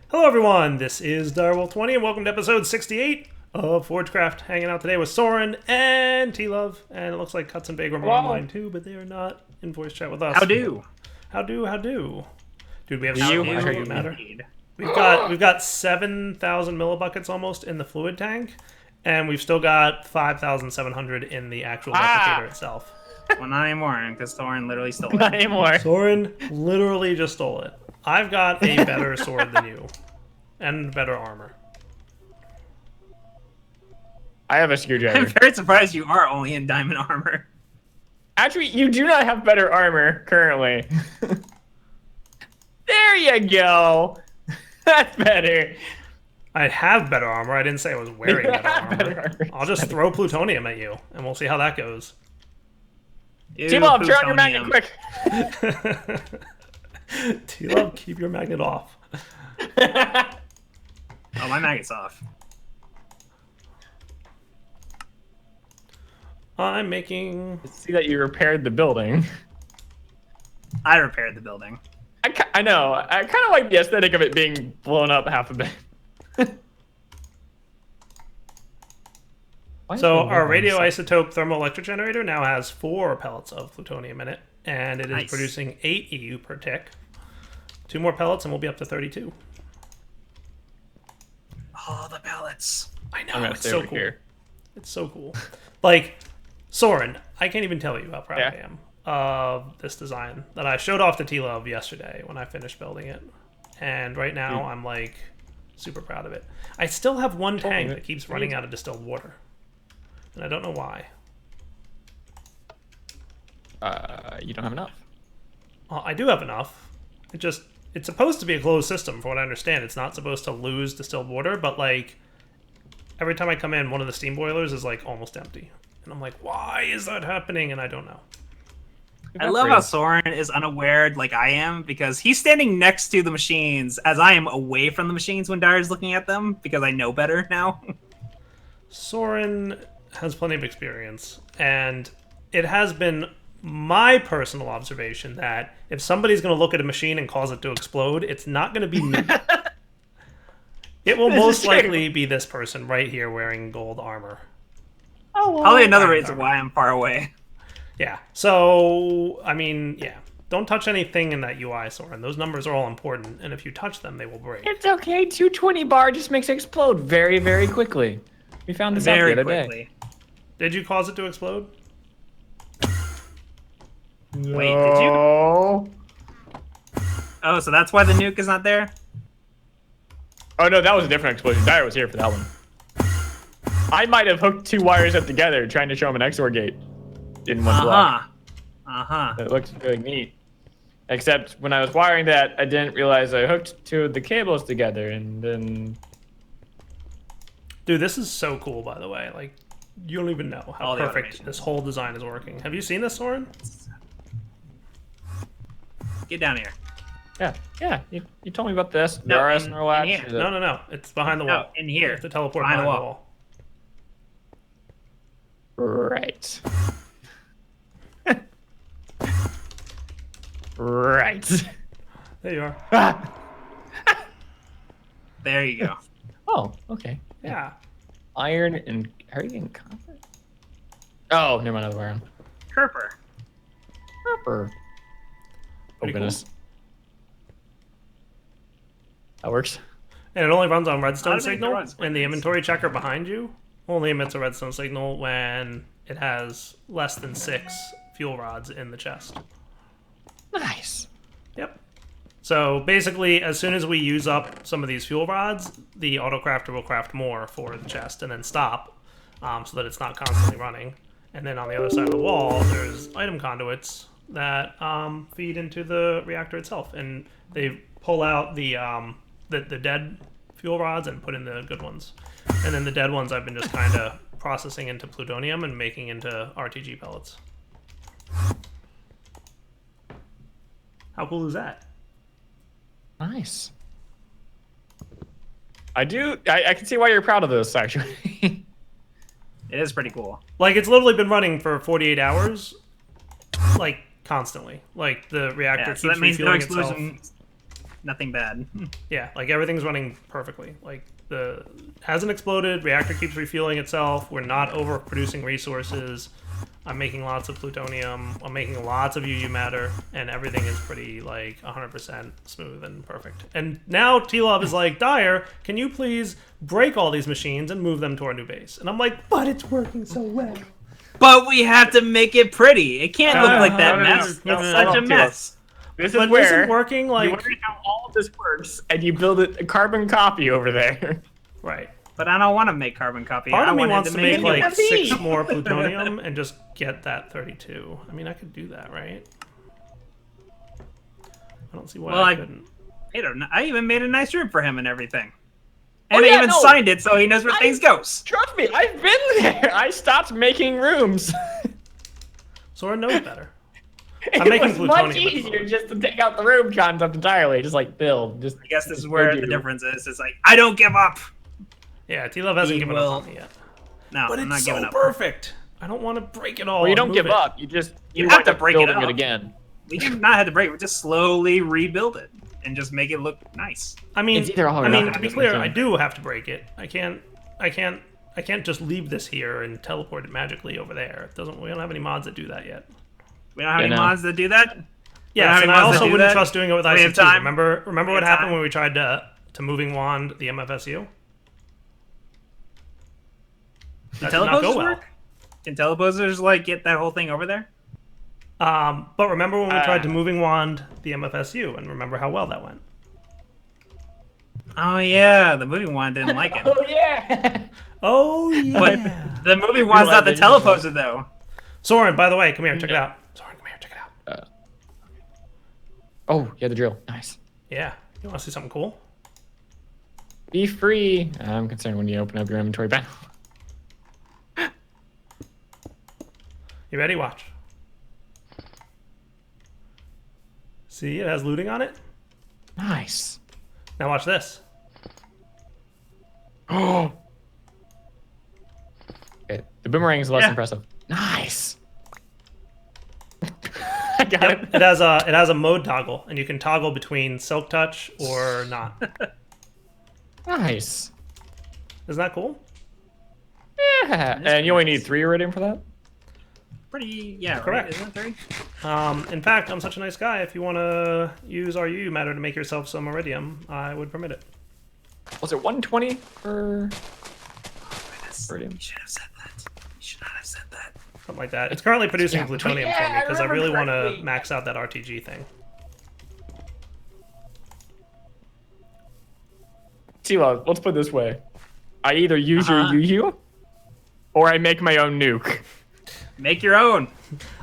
Hello everyone, this is Direwolf20 and welcome to episode 68 of Forgecraft. Hanging out today with Soren and TLOVE, and it looks like Cuts and Bagram are online too, but they are not in voice chat with us. How do? Dude, we have How so do much you matter. indeed. We've got 7,000 millibuckets almost in the fluid tank, and we've still got 5,700 in the actual replicator itself. Well, not anymore, because Thorin literally stole it. Not anymore. Soren literally just stole it. I've got a better sword than you, and better armor. I have a I'm screwdriver. very surprised you are only in diamond armor. Actually, you do not have better armor currently. There you go. That's better. I have better armor. I didn't say I was wearing You better have armor. better armor. I'll just throw plutonium at you, and we'll see how that goes. Ew, T-Mob, turn on your magnet plutonium. quick. T-Love, keep your magnet off. Oh, my maggot's off. I'm making... See that you repaired the building. I repaired the building. I know. I kind of like the aesthetic of it being blown up half a bit. So our radioisotope thermoelectric generator now has 4 pellets of plutonium in it, and it is Nice. producing 8 EU per tick. 2 more pellets and we'll be up to 32. Oh, the pellets. I know, I'm gonna it's stay so over cool. here. It's so cool. Like, Soren, I can't even tell you how proud Yeah. I am of this design that I showed off to T-Love yesterday when I finished building it. And right now I'm like super proud of it. I still have one tank that keeps running out of distilled water. And I don't know why. You don't have enough. I do have enough. It's supposed to be a closed system from what I understand. It's not supposed to lose distilled water, but like every time I come in, one of the steam boilers is like almost empty. And I'm like, why is that happening? And I don't know. I love how Soren is unaware like I am, because he's standing next to the machines as I am away from the machines when Dyer's looking at them, because I know better now. Soren has plenty of experience, and it has been my personal observation that if somebody's going to look at a machine and cause it to explode, it's not going to be me. It will most likely be this person right here wearing gold armor. Oh, well. Probably another reason why I'm far away. Yeah, so, I mean, yeah. Don't touch anything in that UI, Soren. Those numbers are all important, and if you touch them, they will break. It's okay. 220 bar just makes it explode very, very quickly. We found this out the Very other quickly. Did you cause it to explode? Wait, did you? Oh, so that's why the nuke is not there? Oh no, that was a different explosion. Dyer was here for that one. I might have hooked 2 wires up together trying to show him an XOR gate in one block. It looks really neat. Except when I was wiring that, I didn't realize I hooked 2 of the cables together, and then... Dude, this is so cool, by the way. Like, you don't even know how All the perfect automation. this whole design is working. Have you seen this, Soren? Get down here. Yeah. You told me about this. No, The RS in latch. here. No. It's behind the wall. No, in You here. have to teleport Behind behind the the wall. wall. Right. Right. There you are. There you go. Oh, okay. Yeah. Iron and... Are you getting copper? Oh, never mind. Other way around. Kerper. Copper. Oh, Pretty cool. goodness. That works. And it only runs on How redstone do they signal, run and the inventory checker behind you only emits a redstone signal when it has less than 6 fuel rods in the chest. Nice. Yep. So basically, as soon as we use up some of these fuel rods, the autocrafter will craft more for the chest and then stop, so that it's not constantly running. And then on the other side of the wall, there's item conduits that feed into the reactor itself, and they pull out the dead fuel rods and put in the good ones. And then the dead ones I've been just kind of processing into plutonium and making into RTG pellets. How cool is that? Nice. I can see why you're proud of this, actually. It is pretty cool. Like, it's literally been running for 48 hours, like, constantly. Like, the reactor Yeah, keeps so that means no refueling itself. explosion. Nothing bad. Yeah, like everything's running perfectly. Like the hasn't exploded. Reactor keeps refueling itself. We're not overproducing resources. I'm making lots of plutonium. I'm making lots of UU matter, and everything is pretty like 100% smooth and perfect. And now TLOVE is like, Dyer, can you please break all these machines and move them to our new base? And I'm like, but it's working so well. But we have to make it pretty. It can't look like that mess. It's such a mess. This is But where isn't working like you learn how all of this works, and you build a carbon copy over there. right. But I don't want to make carbon copy. Part I of me wanted wants to make it like NFT. 6 more plutonium and just get that 32. I mean, I could do that, right? I don't see why I couldn't. I even made a nice room for him and everything. And I even signed it so he knows where things goes. Trust me, I've been there. I stopped making rooms. Sora knows better. I'm making plutonium. Much easier just to take out the room concept entirely. Just like build. Just I guess this is where the difference is. It's like I don't give up. Yeah, TLOVE hasn't given up on me yet. No, but I'm not it's giving so up. perfect. I don't want to break it all. Well, you don't give up. You just have to break it up. up. It again. We do not have to break it. We just slowly rebuild it and just make it look nice. I mean, it's either all or nothing. To be clear, I do have to break it. I can't just leave this here and teleport it magically over there. We don't have any mods that do that yet. We don't have any mods that do that? Yeah, and I also wouldn't trust doing it with IC2. Remember what happened when we tried to moving wand the MFSU? Can teleposers work? Can teleposers like get that whole thing over there? But remember when we tried to moving wand the MFSU, and remember how well that went? Oh yeah, the moving wand didn't like it. Oh yeah. Oh yeah. But the moving wand's not the teleposer though. Soren, by the way, come here, check it out. Soren, come here, check it out. Oh, yeah, the drill. Nice. Yeah. You want to see something cool? Be free. I'm concerned when you open up your inventory panel. You ready? Watch. See, it has looting on it. Nice. Now watch this. Oh. Okay, the boomerang is less impressive. Nice. I got it. It has a mode toggle, and you can toggle between silk touch or not. Nice. Isn't that cool? Yeah. And you only need 3 iridium for that? Pretty, yeah, correct. Right? Isn't it 3? In fact, I'm such a nice guy. If you want to use our UU matter to make yourself some iridium, I would permit it. Was it 120 for iridium? You should have said that. You should not have said that. Something like that. It's currently producing plutonium for me because I really want to max out that RTG thing. Tilo, let's put it this way. I either use your UU or I make my own nuke. Make your own.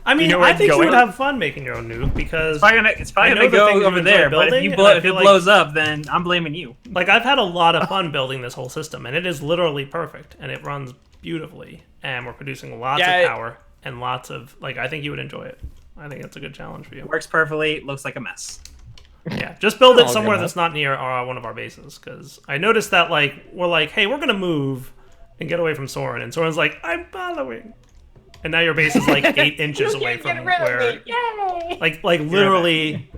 I mean, I think you would have fun making your own nuke because it's probably gonna go over there. But if it blows up, then I'm blaming you. Like I've had a lot of fun building this whole system, and it is literally perfect, and it runs beautifully, and we're producing lots of power and lots of I think you would enjoy it. I think it's a good challenge for you. Works perfectly. Looks like a mess. Yeah, just build it somewhere that's not near one of our bases, because I noticed that we're like, hey, we're gonna move and get away from Soren, and Soren's like, I'm following. And now your base is 8 inches away from where, literally,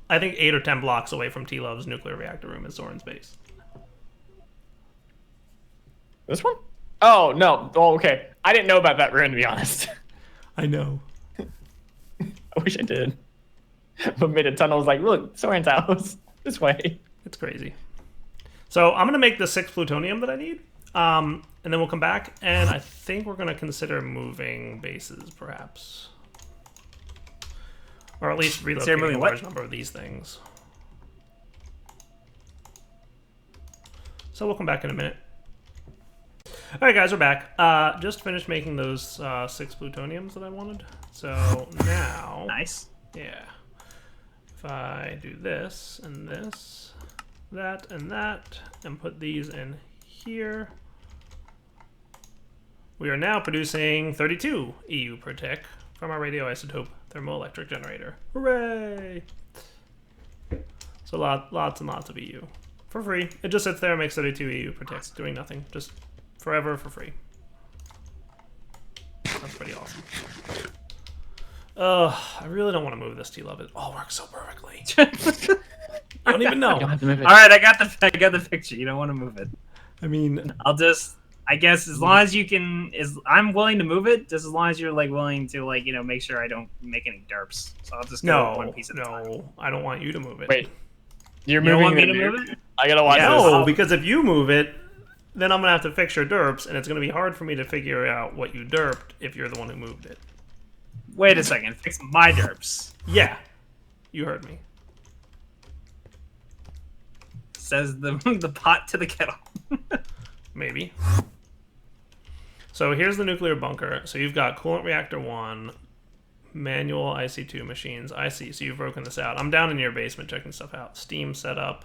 I think 8 or 10 blocks away from TLOVE's nuclear reactor room is Soren's base. This one? Oh no! Oh, okay. I didn't know about that ruin, to be honest. I know. I wish I did. But made a tunnel. Was like, look, Soren's house this way. It's crazy. So I'm gonna make the 6 plutonium that I need. And then we'll come back, and I think we're going to consider moving bases, perhaps. Or at least relocating a large number of these things. So we'll come back in a minute. Alright guys, we're back. Just finished making those 6 plutoniums that I wanted. So now... Nice. Yeah. If I do this, and this, that, and put these in here... We are now producing 32 EU per tick from our radioisotope thermoelectric generator. Hooray! So lots and lots of EU. For free. It just sits there and makes 32 EU per tick, doing nothing. Just forever for free. That's pretty awesome. I really don't want to move this. TLOVE. It all works so perfectly. I don't even know. You don't have to move it. All right, I got the picture. You don't want to move it. I mean, I guess as long as you can, I'm willing to move it, just as long as you're like willing to like make sure I don't make any derps. So I'll just go one piece at a time. No, I don't want you to move it. Wait, you're You don't moving want me the to nuke? move it? I gotta watch this. No, because if you move it, then I'm gonna have to fix your derps, and it's gonna be hard for me to figure out what you derped if you're the one who moved it. Wait a second, fix my derps. Yeah, you heard me. Says the pot to the kettle. Maybe. So here's the nuclear bunker. So you've got coolant reactor 1, manual IC2 machines. I see. So you've broken this out. I'm down in your basement checking stuff out. Steam setup.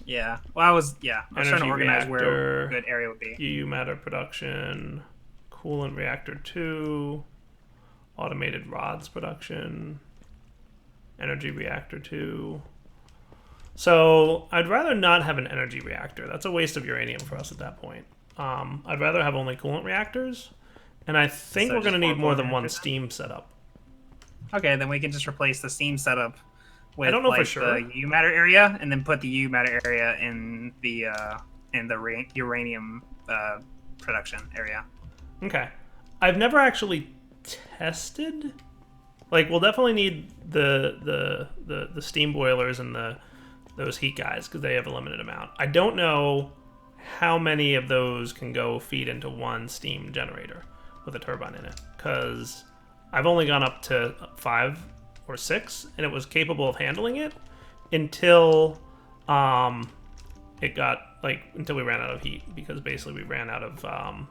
Yeah. Well, I was trying to Energy organize where reactor, a good area would be. UU matter production, coolant reactor 2, automated rods production, energy reactor 2. So I'd rather not have an energy reactor. That's a waste of uranium for us at that point. I'd rather have only coolant reactors, and I think So we're going to just need more than one reactors? steam setup. Okay, then we can just replace the steam setup with I don't know for like, sure. the U matter area, and then put the U matter area in the uranium production area. Okay. I've never actually tested. Like, we'll definitely need the steam boilers and those heat guys because they have a limited amount. I don't know how many of those can go feed into one steam generator with a turbine in it because I've only gone up to 5 or 6 and it was capable of handling it until until we ran out of heat, because basically we ran out of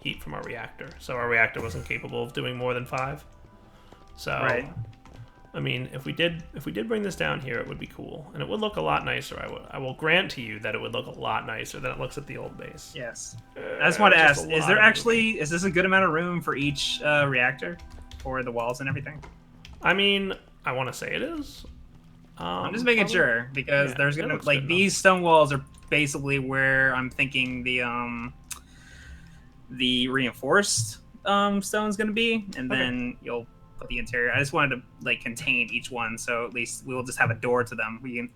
heat from our reactor, so our reactor wasn't capable of doing more than 5. So Right. I mean, if we did bring this down here, it would be cool, and it would look a lot nicer. I will grant to you that it would look a lot nicer than it looks at the old base. Yes. I just want to just ask: a is lot there of actually is this a good amount of room for each reactor, for the walls and everything? I mean, I want to say it is. I'm just making probably- sure because yeah, there's it gonna looks like good these stone walls are basically where I'm thinking the reinforced stone's gonna be, and Okay. then you'll put the interior. I just wanted to like contain each one, so at least we'll just have a door to them. We can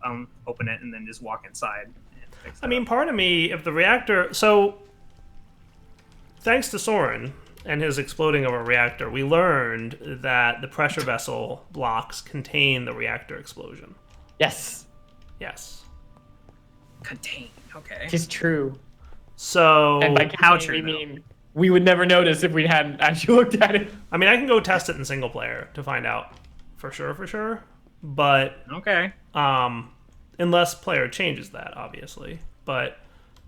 open it and then just walk inside. And fix I it mean, up. part of me, if the reactor... So, thanks to Soren and his exploding of a reactor, we learned that the pressure vessel blocks contain the reactor explosion. Yes, Yes. Contain. Okay. it's true. So, And by How contain, true, we though? mean we would never notice if we hadn't actually looked at it. I mean, I can go test it in single player to find out for sure. But, Okay. unless player changes that, obviously. But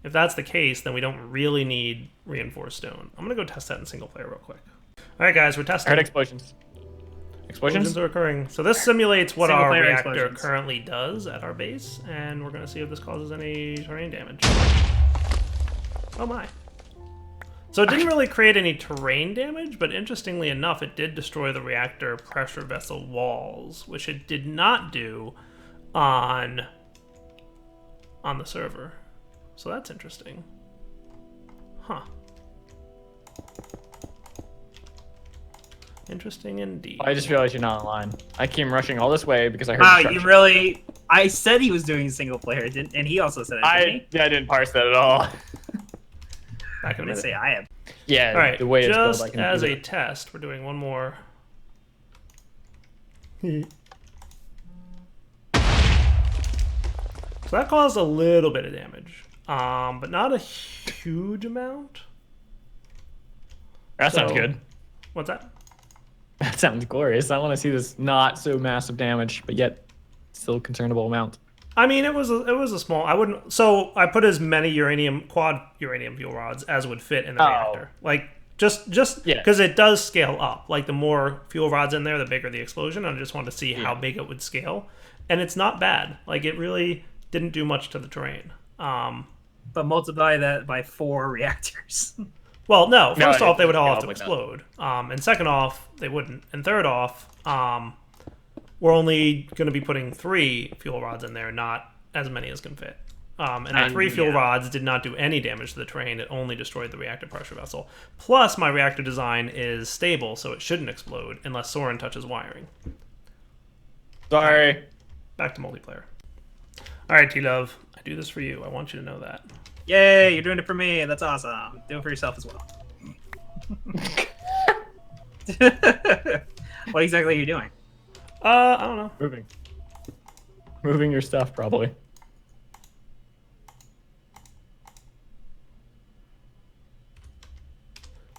if that's the case, then we don't really need reinforced stone. I'm going to go test that in single player real quick. All right, guys, we're I testing. heard explosions. Explosions? Are occurring. So this simulates what our Single-player reactor explosions. currently does at our base, and we're going to see if this causes any terrain damage. Oh my. So it didn't really create any terrain damage, but interestingly enough, it did destroy the reactor pressure vessel walls, which it did not do on the server. So that's interesting. Huh. Interesting indeed. I just realized you're not online. I came rushing all this way because I heard Wow, you destruction. really... I said he was doing single player, didn't? And he also said it, didn't he? I didn't parse that at all. Back in a I'm gonna minute. say I am. Yeah, All right, the way it's built, just I can as do a that. test, we're doing one more. So that caused a little bit of damage, but not a huge amount. That sounds So- good. What's that? That sounds glorious. I want to see this not so massive damage, but yet still concernable amount. I mean, it was a small. I wouldn't. So I put as many quad uranium fuel rods as would fit in the Oh. reactor. Like just Yeah. because it does scale up. Like the more fuel rods in there, the bigger the explosion. I just wanted to see how big it would scale, and it's not bad. Like it really didn't do much to the terrain. But multiply that by 4 reactors. Well, no. First No, off, they would all no, have to it would explode. And second off, they wouldn't. And third off, we're only going to be putting 3 fuel rods in there, not as many as can fit. And the 3 fuel rods did not do any damage to the terrain. It only destroyed the reactor pressure vessel. Plus, my reactor design is stable, so it shouldn't explode unless Soren touches wiring. Sorry. Back to multiplayer. All right, TLOVE. I do this for you. I want you to know that. Yay, you're doing it for me. That's awesome. Do it for yourself as well. What exactly are you doing? I don't know. Moving your stuff, probably.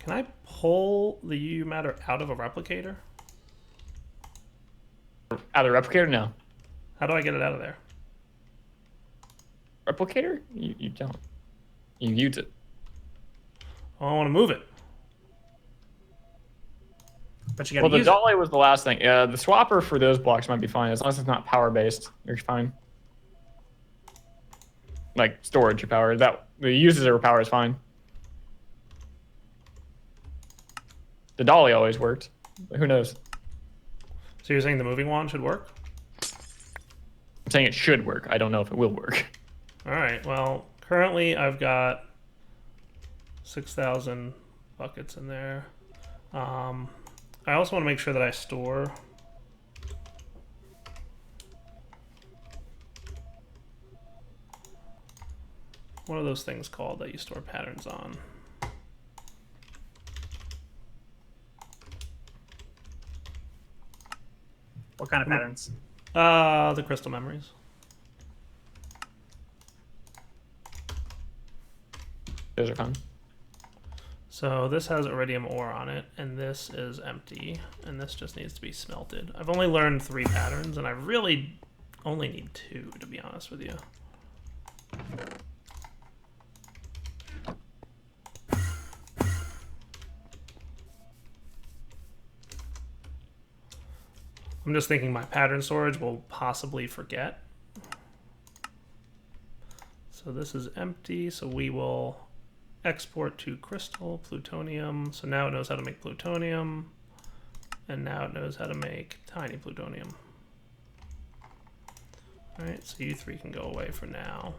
Can I pull the UU matter out of a replicator? Out of the replicator? No. How do I get it out of there? Replicator? You don't. You use it. Oh, I want to move it. But you gotta Well, the use it. dolly was the last thing. Yeah, the swapper for those blocks might be fine as long as it's not power based. You're fine. Like storage or power. That the uses or power is fine. The dolly always worked. But who knows? So you're saying the moving wand should work? I'm saying it should work. I don't know if it will work. All right. Well, currently I've got 6,000 buckets in there. I also want to make sure that I store. What are those things called that you store patterns on? What kind of patterns? The crystal memories. Those are fun. So this has iridium ore on it, and this is empty, and this just needs to be smelted. I've only learned 3 patterns, and I really only need 2, to be honest with you. I'm just thinking my pattern storage will possibly forget. So this is empty, so we will export to crystal, plutonium. So now it knows how to make plutonium, and now it knows how to make tiny plutonium. All right, so you 3 can go away for now.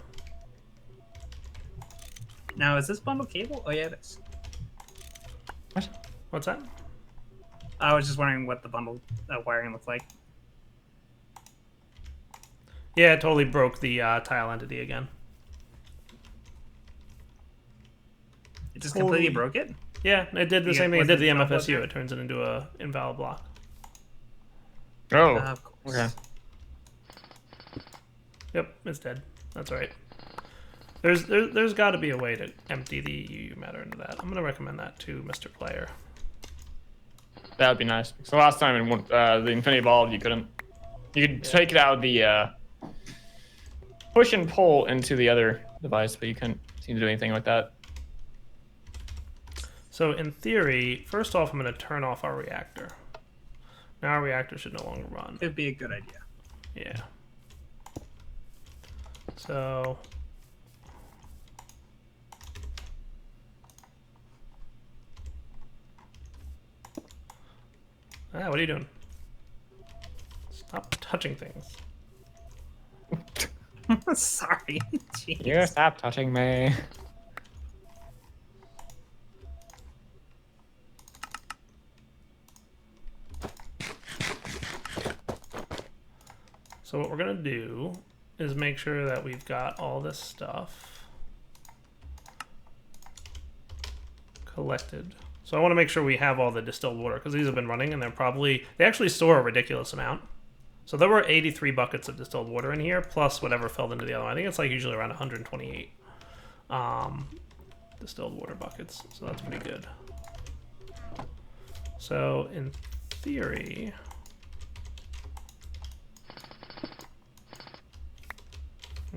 Now, is this bundle cable? Oh, yeah, it is. What? What's that? I was just wondering what the bundle wiring looked like. Yeah, it totally broke the tile entity again. It just completely broke it? Yeah, it did the You same get- thing it did was the it MFSU. double It turns it into a invalid block. Oh. Of course. Okay. Yep, it's dead. That's right. There's got to be a way to empty the UU matter into that. I'm going to recommend that to Mr. Player. That would be nice. So last time in the Infinity Evolved, you couldn't. You could take it out of the push and pull into the other device, but you couldn't seem to do anything like that. So in theory, first off, I'm going to turn off our reactor. Now our reactor should no longer run. It'd be a good idea. Yeah. So what are you doing? Stop touching things. Sorry. Jeez. You stop touching me. So what we're gonna do is make sure that we've got all this stuff collected. So I want to make sure we have all the distilled water because these have been running and they actually store a ridiculous amount. So there were 83 buckets of distilled water in here plus whatever fell into the other one. I think it's like usually around 128 distilled water buckets. So that's pretty good. So in theory,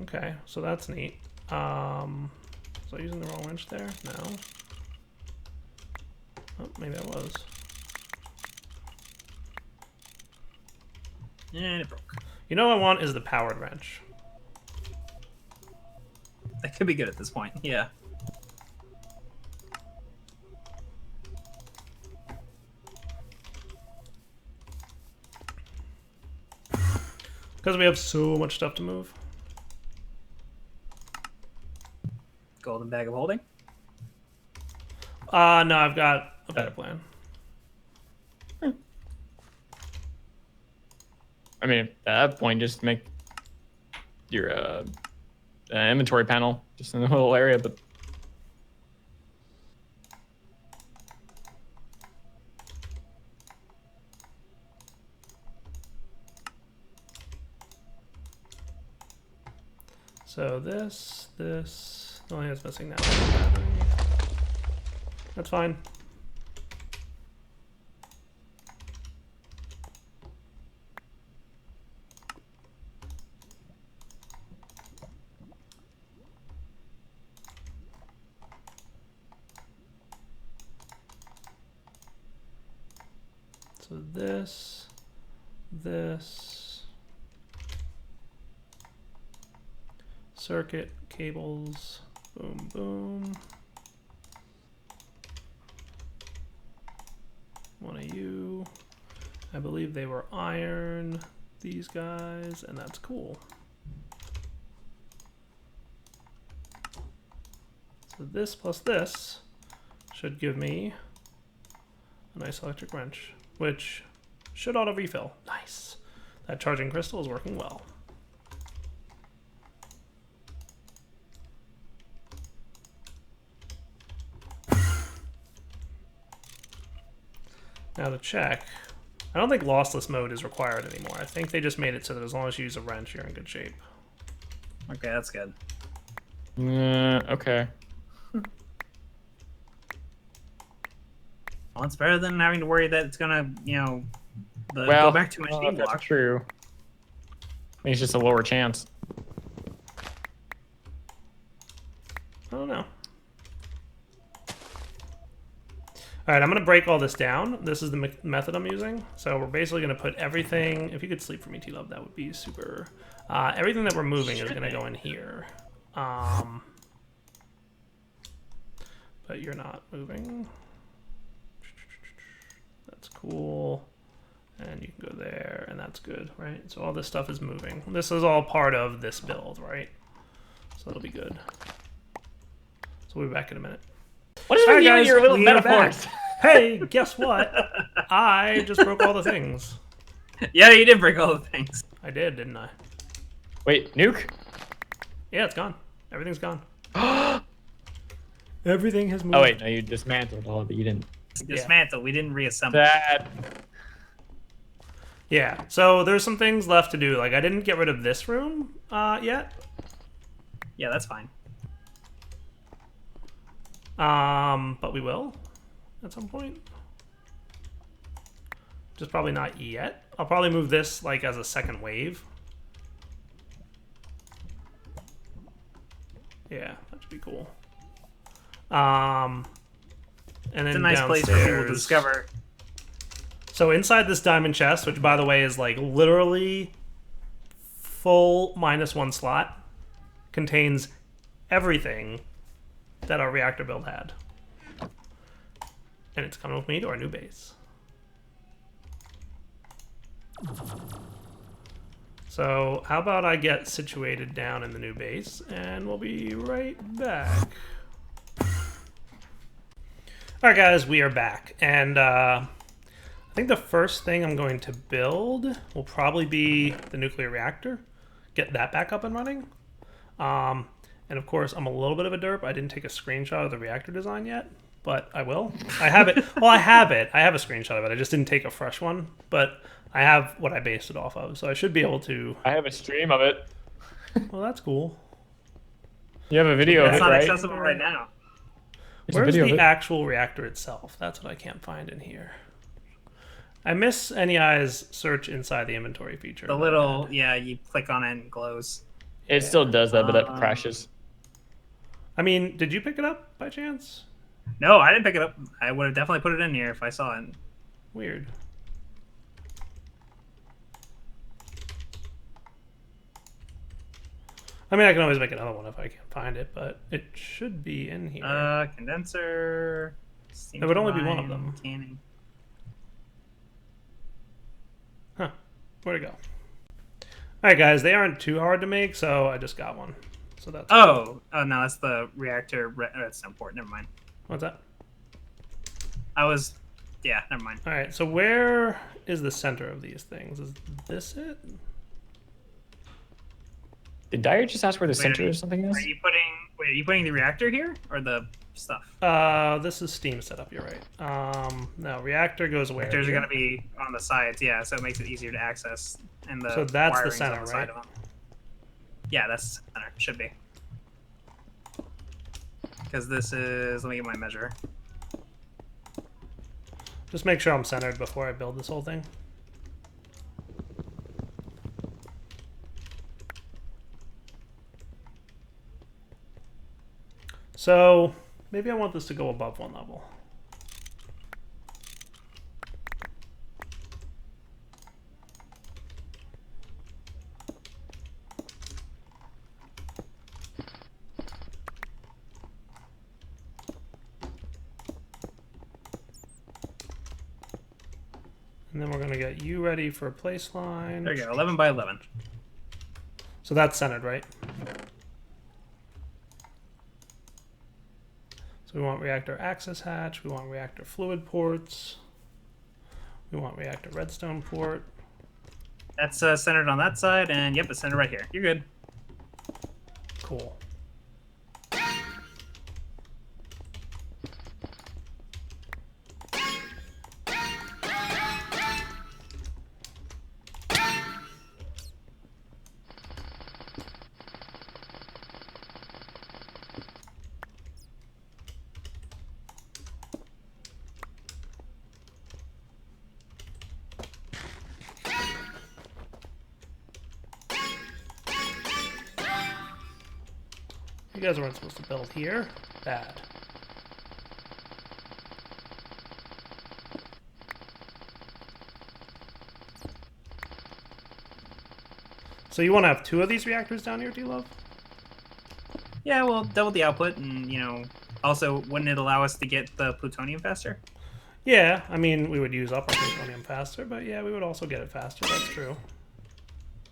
okay, so that's neat. Was I using the wrong wrench there? No. Oh, maybe I was. And it broke. You know what I want is the powered wrench. That could be good at this point. Yeah. Because we have so much stuff to move. Golden bag of holding. No, I've got a better plan. I mean, at that point, just make your inventory panel just in the little area, but. So this, the only thing that's missing now is the battery. That's fine. So this, circuit, cables, boom, boom. One of you. I believe they were iron, these guys, and that's cool. So this plus this should give me a nice electric wrench, which should auto refill. Nice. That charging crystal is working well. Now to check, I don't think lossless mode is required anymore. I think they just made it so that as long as you use a wrench, you're in good shape. Okay, that's good. Okay. Well, it's better than having to worry that it's gonna, you know, go back to machine block. That's true. I think it's just a lower chance. I don't know. All right, I'm gonna break all this down. This is the method I'm using. So we're basically gonna put everything, if you could sleep for me, TLOVE, that would be super. Everything that we're moving is gonna go in here. But you're not moving. That's cool. And you can go there, and that's good, right? So all this stuff is moving. This is all part of this build, right? So that'll be good. So we'll be back in a minute. What is with you and your little metaphors? Hey, guess what? I just broke all the things. Yeah, you did break all the things. I did, didn't I? Wait, nuke? Yeah, it's gone. Everything's gone. Everything has moved. Oh wait, no, you dismantled all of it. You didn't. Dismantle. We didn't reassemble. That. Yeah. So there's some things left to do. Like I didn't get rid of this room yet. Yeah, that's fine. But we will at some point. Just probably not yet. I'll probably move this like as a second wave. Yeah, that should be cool. And then it's a nice downstairs, place for people to discover. So inside this diamond chest, which by the way is like literally full -1 slot, contains everything that our reactor build had. And it's coming with me to our new base. So how about I get situated down in the new base and we'll be right back. Alright guys, we are back. And I think the first thing I'm going to build will probably be the nuclear reactor. Get that back up and running. And of course, I'm a little bit of a derp. I didn't take a screenshot of the reactor design yet, but I will. I have it. Well, I have it. I have a screenshot of it. I just didn't take a fresh one, but I have what I based it off of, so I should be able to. I have a stream of it. Well, that's cool. You have a video of it, It's not right? accessible right now. Where's the actual reactor itself? That's what I can't find in here. I miss NEI's search inside the inventory feature. The little, yeah, you click on it and it glows. It still does that, but that crashes. I mean, did you pick it up by chance? No, I didn't pick it up. I would have definitely put it in here if I saw it. Weird. I mean, I can always make another one if I can't find it, but it should be in here. Condenser. There would only be one of them. Canning. Huh. Where'd it go? Alright guys, they aren't too hard to make, so I just got one. So that's Oh no, that's the reactor. That's important. Never mind. What's that? Yeah, never mind. All right. So where is the center of these things? Is this it? Did Dyer just ask where the center of something is? Are you putting the reactor here or the stuff? This is steam setup. You're right. No, reactor goes where? Reactors are going to be on the sides, yeah, so it makes it easier to access. And the so that's the wiring's center, on the right? side of them. Yeah, that's the center. Should be. Because this is. Let me get my measure. Just make sure I'm centered before I build this whole thing. So maybe I want this to go above one level. And then we're going to get you ready for a place line. There you go, 11 by 11. So that's centered, right? So we want reactor access hatch, we want reactor fluid ports, we want reactor redstone port. That's centered on that side, and yep, it's centered right here. You're good. Cool. You guys weren't supposed to build here. Bad. So you want to have 2 of these reactors down here, TLOVE? Yeah, well, double the output, and, you know, also, wouldn't it allow us to get the plutonium faster? Yeah, I mean, we would use up our plutonium faster, but yeah, we would also get it faster. That's true.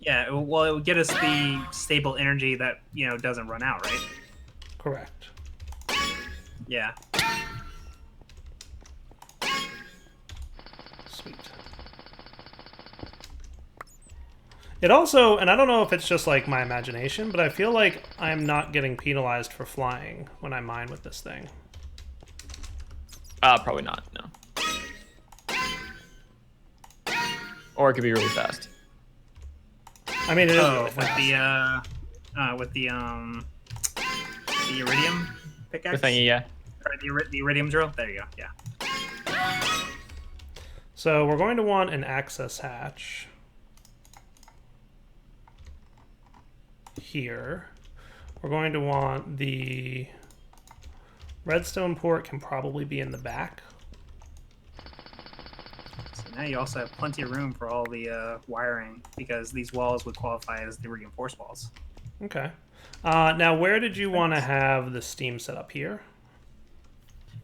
Yeah, well, it would get us the stable energy that, you know, doesn't run out, right? Correct. Yeah. Sweet. It also, and I don't know if it's just like my imagination, but I feel like I'm not getting penalized for flying when I mine with this thing. Probably not, no. Or it could be really fast. I mean, it is really fast. With the iridium pickaxe? The thingy, yeah. Or the iridium drill? There you go, yeah. So we're going to want an access hatch here. We're going to want the redstone port can probably be in the back. So now you also have plenty of room for all the wiring, because these walls would qualify as the reinforced walls. Okay. Now, where did you want to have the steam set up here?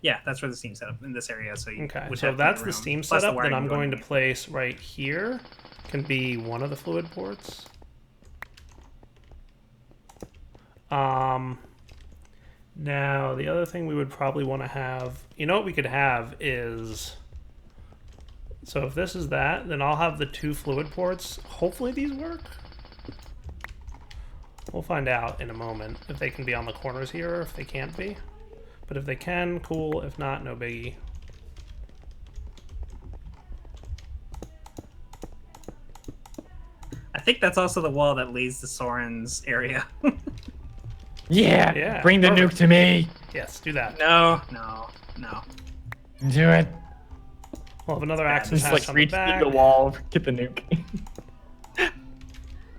Yeah, that's where the steam setup in this area. So you Okay, would so have if that's plenty the of room. steam Plus the setup, then wiring I'm going to underneath. place right here. Can be one of the fluid ports. Now, the other thing we would probably want to have, you know what we could have is, so if this is that, then I'll have the 2 fluid ports. Hopefully these work. We'll find out in a moment if they can be on the corners here or if they can't be. But if they can, cool. If not, no biggie. I think that's also the wall that leads to Soren's area. Yeah, bring the perfect. nuke to me. Yes, do that. No. Do it. We'll have another access Just hatch like on the reach back. through the wall, get the nuke.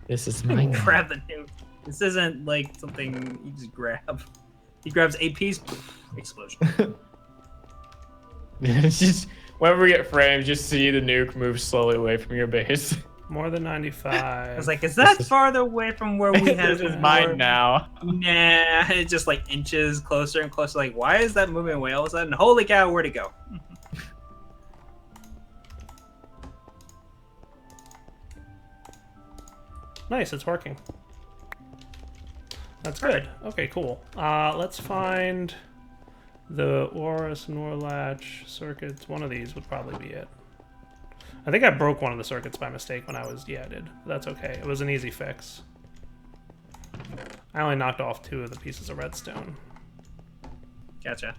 This is mine. Grab the nuke. This isn't like something you just grab. He grabs a piece, explosion. It's just whenever we get frames, just see the nuke move slowly away from your base. More than 95. I was like, is that farther away from where we had This it is before? mine now. Nah, it just like inches closer and closer. Like, why is that moving away all of a sudden? Holy cow, where'd it go? Nice, it's working. That's good. Okay, cool. Let's find the Oris Norlatch circuits. One of these would probably be it. I think I broke one of the circuits by mistake when I was... Yeah, I did. But that's okay. It was an easy fix. I only knocked off 2 of the pieces of redstone. Gotcha.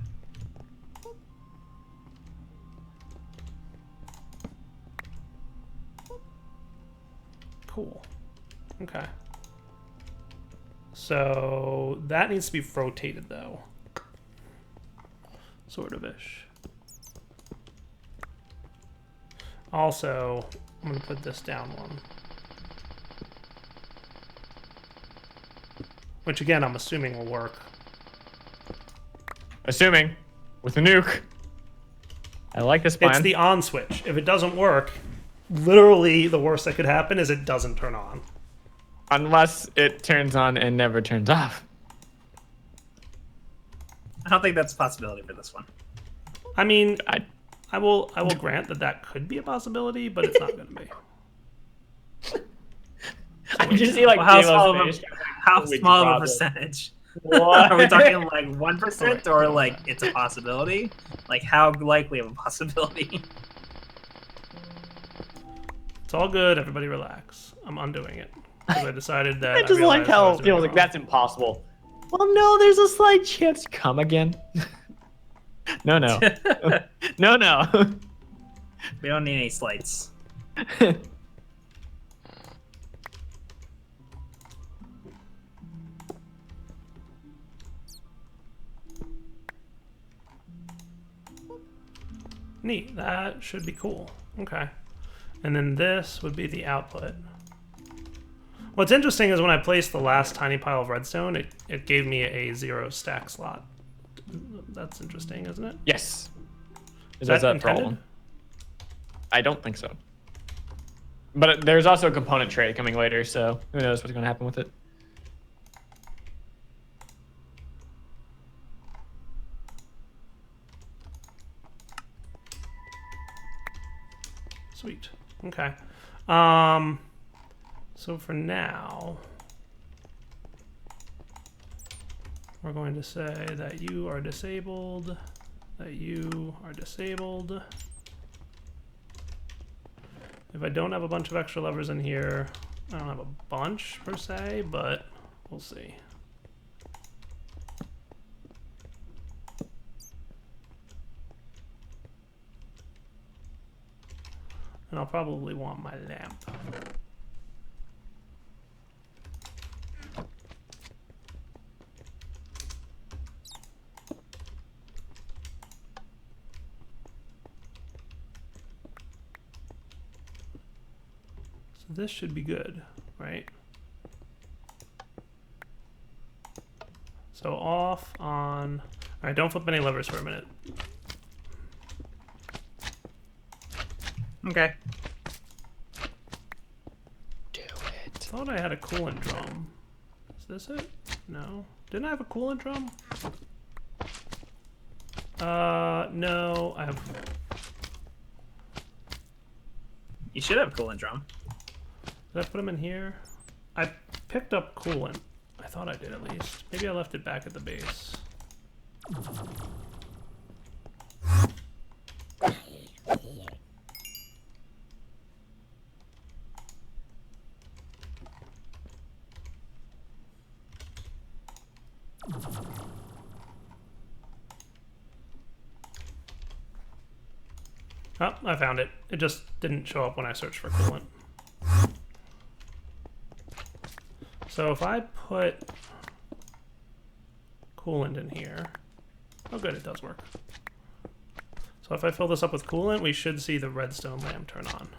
Cool. Okay. So that needs to be rotated, though. Sort of-ish. Also, I'm going to put this down one. Which, again, I'm assuming will work. Assuming. With a nuke. I like this plan. It's the on switch. If it doesn't work, literally the worst that could happen is it doesn't turn on. Unless it turns on and never turns off. I don't think that's a possibility for this one. I mean, I will grant that could be a possibility, but it's not going to be. I just see like how small of a percentage? What? Are we talking like 1% or like it's a possibility? Like how likely of a possibility? It's all good. Everybody relax. I'm undoing it because I decided that. I just like how it feels like that's impossible. Well, no, there's a slight chance. Come again. No. No. We don't need any slights. Neat. That should be cool. Okay. And then this would be the output. What's interesting is when I placed the last tiny pile of redstone, it gave me a 0 stack slot. That's interesting, isn't it? Yes. Is that a intended? problem? I don't think so. But there's also a component tray coming later, so who knows what's going to happen with it. Sweet. Okay. So for now, we're going to say that you are disabled, that you are disabled. If I don't have a bunch of extra levers in here, I don't have a bunch per se, but we'll see. And I'll probably want my lamp. So this should be good, right? So off, on. All right, don't flip any levers for a minute. Okay. Do it. I thought I had a coolant drum. Is this it? No. Didn't I have a coolant drum? No, I have... You should have a coolant drum. Did I put them in here? I picked up coolant. I thought I did at least. Maybe I left it back at the base. Oh, I found it. It just didn't show up when I searched for coolant. So if I put coolant in here... Oh good, it does work. So if I fill this up with coolant, we should see the redstone lamp turn on.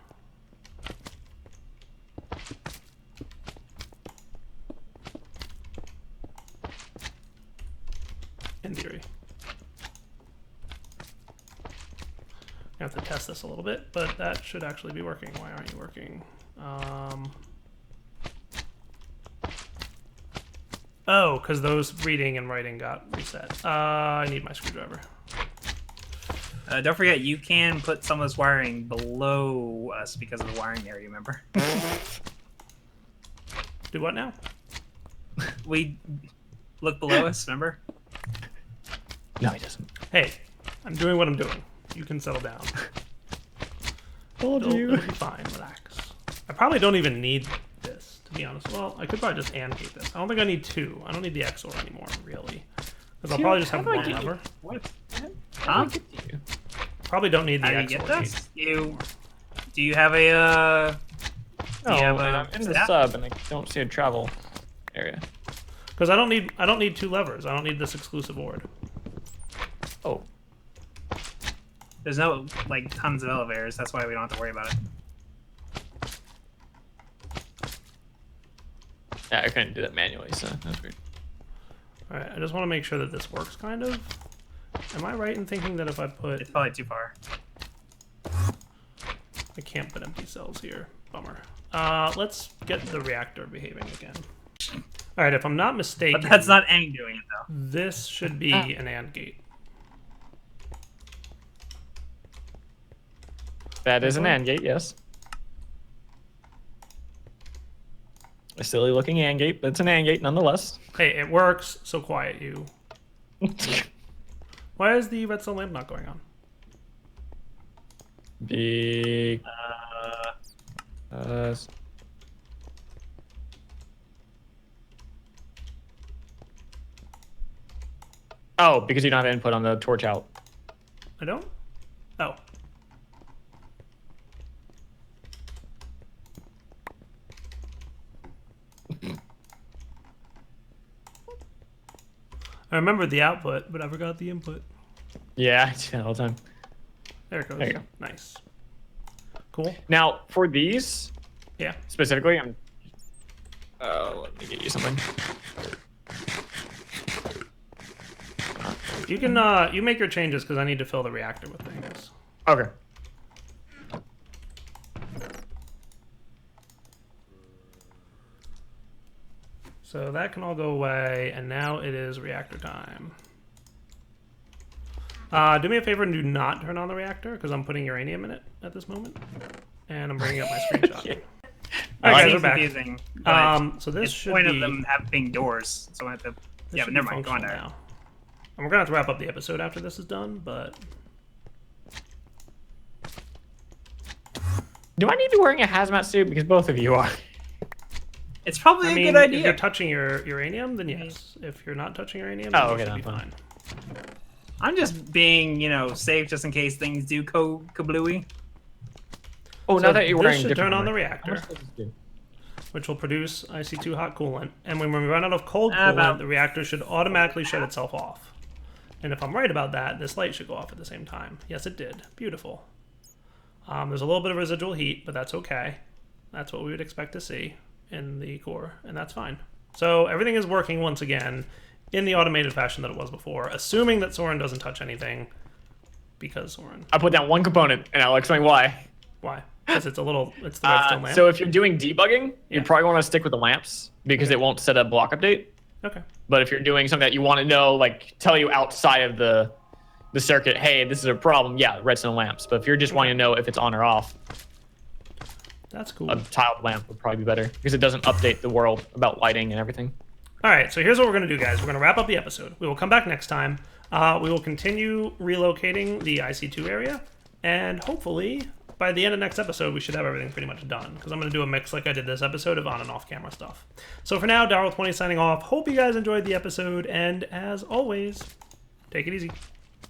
In theory. I have to test this a little bit, but that should actually be working. Why aren't you working? Oh, because those reading and writing got reset. I need my screwdriver. Don't forget, you can put some of this wiring below us because of the wiring area, remember? Do what now? look below us, remember? No, he doesn't. Hey, I'm doing what I'm doing. You can settle down. Told It'll be fine. Relax. I probably don't even need this, to be honest. Well, I could probably just AND-gate this. I don't think I need 2. I don't need the XOR anymore, really. Because I'll probably just have 1 lever. What? Huh? Probably don't need the How do you XOR get gate. this? Do you have a No, you have and a I'm in the stat? sub and I don't see a travel area. Because I don't need 2 levers. I don't need this exclusive board. Oh. There's no like tons of elevators, that's why we don't have to worry about it. Yeah, I couldn't do that manually, so that's weird. Alright, I just want to make sure that this works, kind of. Am I right in thinking that if I put... It's probably too far. I can't put empty cells here. Bummer. Let's get the reactor behaving again. Alright, if I'm not mistaken... But that's not Aang doing it, though. This should be an AND gate. That is an AND gate, yes. A silly looking AND gate, but it's an AND gate nonetheless. Hey, it works, so quiet you. Why is the redstone lamp not going on? Big. Oh, because you don't have input on the torch out. I don't? Oh. I remember the output, but I forgot the input. Yeah, I do that all the time. There it goes. There you go. Nice. Cool. Now, for these, Yeah. specifically, I'm... let me get you something. You can, you make your changes because I need to fill the reactor with things. Okay. So that can all go away, and now it is reactor time. Do me a favor and do not turn on the reactor, because I'm putting uranium in it at this moment. And I'm bringing up my screenshot. Okay. Alright, guys, Seems we're back. confusing, but So this it's should the point be... of them having doors, so I have to... this Yeah, should but never be mind, go on functional there. now. And we're going to have to wrap up the episode after this is done, but... Do I need to be wearing a hazmat suit? Because both of you are. It's probably I a mean, good if idea. you're touching your uranium, then yes. If you're not touching uranium, Oh, then okay, you should be then fine. I'm just being, safe just in case things do go kablooey. Oh, So now that you're this wearing should different turn on the armor. reactor, How much does this do? which will produce IC2 hot coolant. And when we run out of cold About- coolant, the reactor should automatically shut itself off. And if I'm right about that, this light should go off at the same time. Yes, it did. Beautiful. There's a little bit of residual heat, but that's okay. That's what we would expect to see in the core, and that's fine. So everything is working once again in the automated fashion that it was before, assuming that Soren doesn't touch anything, because Soren. I put down one component, and I'll explain why. Why? Because it's the redstone lamp. So if you're doing debugging, Yeah. you probably want to stick with the lamps because it won't set a block update. Okay. But if you're doing something that you want to know, like tell you outside of the circuit, hey, this is a problem, yeah, redstone lamps. But if you're just wanting to know if it's on or off, That's cool. a tiled lamp would probably be better because it doesn't update the world about lighting and everything. All right, so here's what we're going to do, guys. We're going to wrap up the episode. We will come back next time. We will continue relocating the IC2 area, and hopefully by the end of next episode, we should have everything pretty much done, because I'm going to do a mix like I did this episode of on and off camera stuff. So for now, Darryl20 signing off. Hope you guys enjoyed the episode, and as always, take it easy.